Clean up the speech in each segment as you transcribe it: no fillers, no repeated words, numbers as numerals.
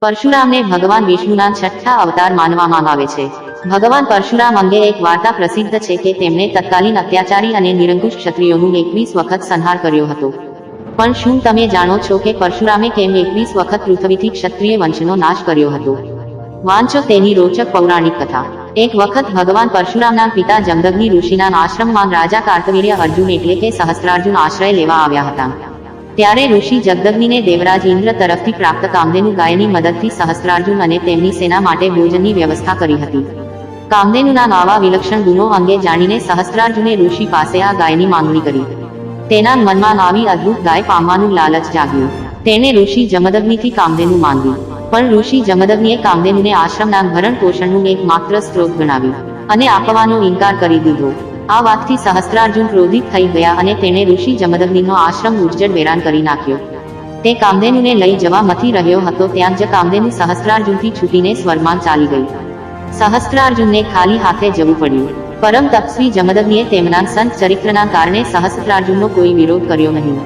પરશુરામને ભગવાન વિષ્ણુના છઠ્ઠા અવતાર માનવામાં આવે છે. ભગવાન પરશુરામ અંગે એક વાર્તા પ્રસિદ્ધ છે કે તેમણે તત્કાલીન અત્યાચારી અને નિરંકુશ ક્ષત્રિયોનું 21 વખત સંહાર કર્યો હતો. પણ શું તમે જાણો છો કે પરશુરામે કેમ 21 વખત પૃથ્વીથી ક્ષત્રિય વંશનો નાશ કર્યો હતો? વાંચો તેની રોચક પૌરાણિક કથા. એક વખત ભગવાન પરશુરામના પિતા જમદગ્નિ ઋષિના આશ્રમમાં રાજા કાર્તવીર્ય અર્જુન એટલે કે સહસ્ત્રાર્જુન આશ્રય લેવા આવ્યા હતા. ત્યારે ઋષિ જમદગ્નિને દેવરાજ ઇન્દ્ર તરફથી પ્રાપ્ત કામધેનુ ગાયની મદદથી સહસ્ત્રાર્જુન અને તેમની સેના માટે ભોજનની વ્યવસ્થા કરી હતી. કામધેનુના આવા વિલક્ષણ ગુણો અંગે જાણીને સહસ્ત્રાર્જુને ઋષિ પાસે આ ગાયની માંગણી કરી. તેના મનમાં આવી અદ્ભુત ગાય પામવાનું લાલચ જાગ્યું. તેણે ઋષિ જમદગ્નિથી કામધેનુ માંગી. પણ ઋષિ જમદગ્નિએ કામધેનુને આશ્રમના ભરણ પોષણનું એકમાત્ર સ્ત્રોત ગણાવ્યું અને આપવાનો ઇનકાર કરી દીધો. આ વાતથી સહસ્ત્રાર્જુન ક્રોધિત થઈ ગયા અને તેણે ઋષિ જમદગ્નિનો આશ્રમ ઉજ્જડ વેરાન કરી નાખ્યો. તે કામધેનુને લઈ જવા મથી રહ્યો હતો ત્યાં જ કામધેનુ સહસ્ત્રાર્જુનથી છૂટીને સ્વર્ગમાં ચાલી ગઈ. સહસ્ત્રાર્જુનને ખાલી હાથે જવું પડ્યું. પરમ તપસ્વી જમદગ્નિએ તેમના સંત ચરિત્રના કારણે સહસ્ત્રાર્જુનનો કોઈ વિરોધ કર્યો નહીં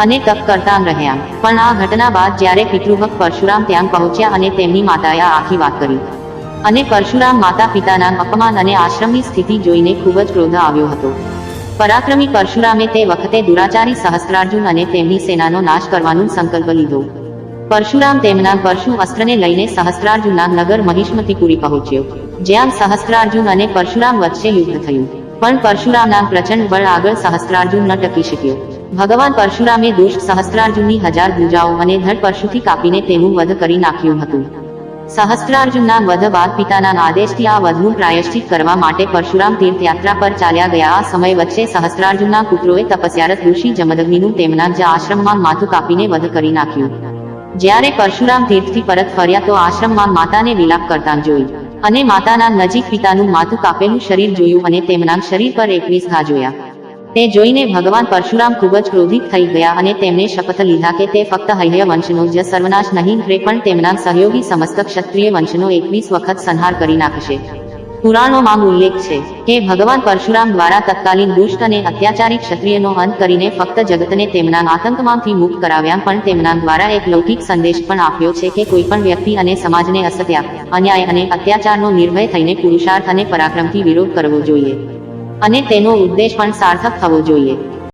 અને તપ કરતા રહ્યા. પણ આ ઘટના બાદ જ્યારે પિતૃભક્ત પરશુરામ ત્યાં પહોંચ્યા અને તેમની માતાએ આખી વાત કરી અને પરશુરામ માતા પિતાના અપમાન અને આશ્રમની સ્થિતિ જોઈને ખૂબ જ ક્રોધ આવ્યો હતો. પરાક્રમી પરશુરામે તે વખતે દુરાચારી સહસ્ત્રાર્જુન અને તેમની સેનાનો નાશ કરવાનો સંકલ્પ લીધો. પરશુરામ તેમના પરશુ અસ્ત્રને લઈને સહસ્ત્રાર્જુનના નગર મહિષ્મતિપુરી પહોંચ્યો, જ્યાં સહસ્ત્રાર્જુન અને પરશુરામ વચ્ચે યુદ્ધ થયું. પણ પરશુરામના પ્રચંડ બળ આગળ સહસ્ત્રાર્જુન ન ટકી શક્યો. ભગવાન પરશુરામે દુષ્ટ સહસ્ત્રાર્જુનની 1000 ભુજાઓ અને ધડ પરશુથી કાપીને તેનું વધ કરી નાખ્યું હતું. સહસ્ત્રાર્જુનના વધ બાદ પિતાના આદેશથી આ વધનું પ્રાયશ્ચિત કરવા માટે પરશુરામ તીર્થયાત્રા પર ચાલ્યા ગયા. આ સમય વચ્ચે સહસ્ત્રાર્જુનના પુત્રોએ તપસ્યારત ઋષિ જમદગ્નિનું તેમના જ આશ્રમમાં માથું કાપીને વધ કરી નાખ્યું. જ્યારે પરશુરામ તીર્થથી પરત ફર્યા તો આશ્રમમાં માતાને વિલાપ કરતા જોઈ અને માતાના નજીક પિતાનું માથું કાપેલું શરીર જોયું અને તેમના શરીર પર 21 ઘા જોયા. તે જોઈને ભગવાન પરશુરામ ખૂબ જ ક્રોધિત થઈ ગયા અને તેમણે શપથ લીધા કે તે ફક્ત હૈહય વંશનો જ સર્વનાશ નહીં કરે પણ તેમના સહયોગી સમસ્ત ક્ષત્રિય વંશનો 21 વખત સંહાર કરી નાખશે. પુરાણોમાં ઉલ્લેખ છે કે ભગવાન પરશુરામ દ્વારા તત્કાલીન દુષ્ટ અને અત્યાચારી ક્ષત્રિયનો અંત કરીને ફક્ત જગતને તેમના આતંકમાંથી મુક્ત કરાવ્યા, પણ તેમના દ્વારા એક લૌકિક સંદેશ પણ આપ્યો છે કે કોઈ પણ વ્યક્તિ અને સમાજને અસત્ય, અન્યાય અને અત્યાચારનો નિર્ભય થઈને પુરુષાર્થ અને પરાક્રમથી વિરોધ કરવો જોઈએ અને તેનો ઉદ્દેશ પણ સાર્થક થવો જોઈએ.